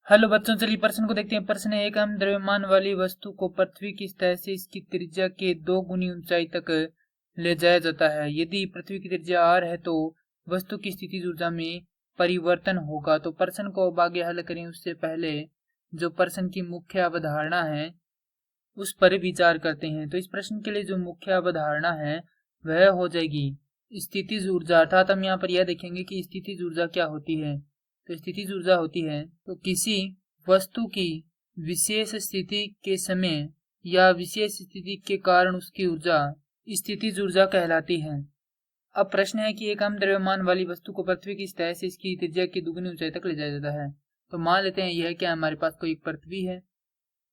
Hello बच्चों, चलिए प्रश्न को देखते हैं। प्रश्न है, एक हम द्रव्यमान वाली वस्तु को पृथ्वी की सतह से इसकी त्रिज्या के 2 गुनी ऊंचाई तक ले जाया जाता है। यदि पृथ्वी की त्रिज्या r है तो वस्तु की स्थितिज ऊर्जा में परिवर्तन होगा। तो प्रश्न को अब आगे हल करें उससे पहले जो प्रश्न की मुख्य अवधारणा है उस पर विचार करते हैं। तो इस प्रश्न के लिए जो मुख्य अवधारणा है वह हो जाएगी स्थितिज ऊर्जा। अर्थात हम यहाँ पर यह देखेंगे कि स्थितिज ऊर्जा क्या होती है। तो स्थितिज ऊर्जा होती है तो किसी वस्तु की विशेष स्थिति के समय या विशेष स्थिति के कारण उसकी ऊर्जा स्थितिज ऊर्जा कहलाती है। अब प्रश्न है कि एक हम द्रव्यमान वाली वस्तु को पृथ्वी की सतह से इसकी त्रिज्या की दुगनी ऊंचाई तक ले जाया जाता है। तो मान लेते हैं यह क्या, हमारे पास कोई एक पृथ्वी है,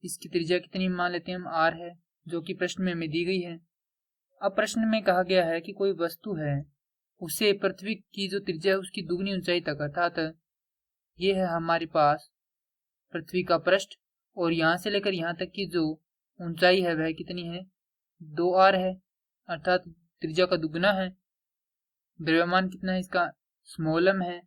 इसकी त्रिज्या कितनी मान लेते हैं हम, r है, जो कि प्रश्न में हमें दी गई है। अब प्रश्न में कहा गया है कि कोई वस्तु है, उसे पृथ्वी की जो त्रिज्या है उसकी दुगनी ऊंचाई तक, अर्थात ये है हमारे पास पृथ्वी का पृष्ठ और यहाँ से लेकर यहाँ तक की जो ऊंचाई है वह कितनी है, 2r है, अर्थात त्रिज्या का दुगना है। द्रव्यमान कितना है इसका, स्मॉल है।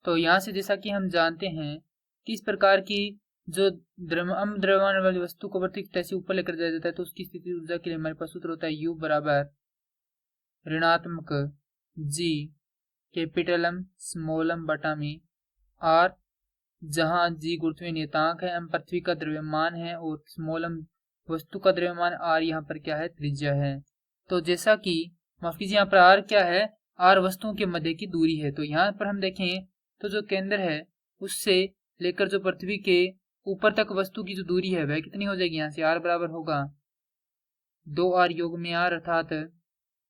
तो यहाँ से जैसा कि हम जानते हैं कि इस प्रकार की जो द्रव्यमान वाली वस्तु को पृथ्वी की सतह से ऊपर लेकर जाया जाता है तो उसकी स्थिति ऊर्जा के लिए हमारे पास सूत्र होता है U बराबर ऋणात्मक G capital M small m बटा में R, जहाँ G गुरुत्वीय नियतांक है, M पृथ्वी का द्रव्यमान है और स्मॉल m वस्तु का द्रव्यमान, R यहाँ पर क्या है, त्रिज्या है। तो जैसा कि माफ कीजिए यहाँ पर R क्या है, R वस्तुओं के मध्य की दूरी है। तो यहाँ पर हम देखें तो जो केंद्र है उससे लेकर जो पृथ्वी के ऊपर तक वस्तु की जो दूरी है वह कितनी हो जाएगी, यहाँ से R बराबर होगा 2r योग में R, अर्थात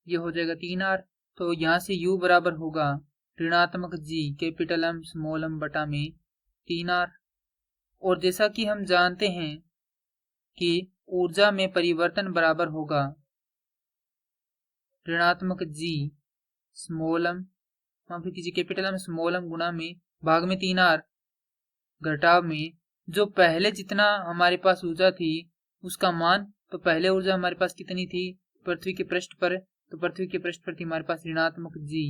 ये हो जाएगा 3r। तो यहाँ से U बराबर होगा ऋणात्मक G capital M small m बटा में 3r। और जैसा कि हम जानते हैं कि ऊर्जा में परिवर्तन बराबर होगा ऋणात्मक G स्मॉल m माफ कीजिए कैपिटल M स्मॉल m गुणा में भाग में 3r घटाव में जो पहले जितना हमारे पास ऊर्जा थी उसका मान। तो पहले ऊर्जा हमारे पास कितनी थी पृथ्वी के पृष्ठ पर, तो पृथ्वी के पृष्ठ पर थी हमारे पास ऋणात्मक G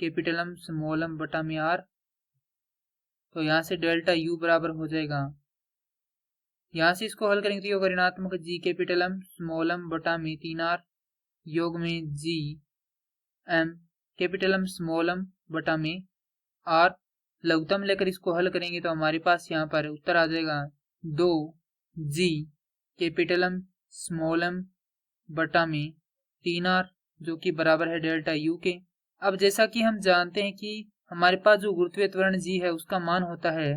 capital M small m बटा में R। तो यहाँ से डेल्टा U बराबर हो जाएगा, यहाँ से इसको हल करेंगे तो ये होगा ऋणात्मक G capital M small m बटा में 3R योग में G M capital M small m बटा में R। लघुत्तम लेकर इसको हल करेंगे तो हमारे पास यहाँ पर उत्तर आ जाएगा 2G capital M small m बटा में 3R, जो कि बराबर है डेल्टा U के। अब जैसा कि हम जानते हैं कि हमारे पास जो गुरुत्वीय त्वरण G है उसका मान होता है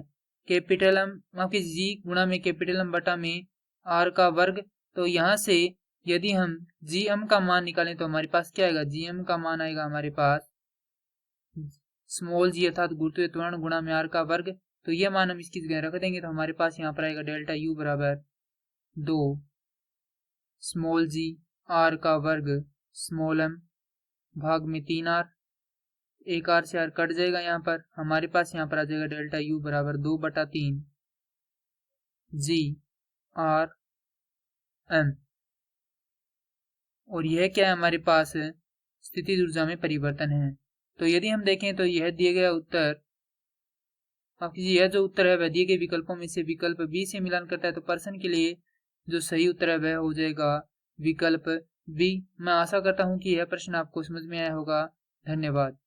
कैपिटल M माफ कीजिए G गुणा में कैपिटल M बटा में R का वर्ग। तो यहाँ से यदि हम GM का मान निकालें तो हमारे पास क्या आएगा, GM का मान आएगा हमारे पास स्मॉल g अर्थात गुरुत्वीय त्वरण गुणा में R का वर्ग। तो ये मान हम इसकी जगह रख देंगे तो हमारे पास यहाँ पर आएगा डेल्टा U बराबर 2 स्मॉल g R का वर्ग स्मॉल m भाग में 3R, एक R से R कट जाएगा, यहाँ पर हमारे पास यहाँ पर आ जाएगा डेल्टा U बराबर 2/3 G R M। और यह क्या है, हमारे पास स्थितिज ऊर्जा में परिवर्तन है। तो यदि हम देखें तो यह दिए गया उत्तर, माफ कीजिए यह जो उत्तर है वह दिए गए विकल्पों में से विकल्प बी से मिलान करता है। तो प्रश्न के लिए जो सही उत्तर है वह हो जाएगा विकल्प बी। मैं आशा करता हूं कि यह प्रश्न आपको समझ में आया होगा। धन्यवाद।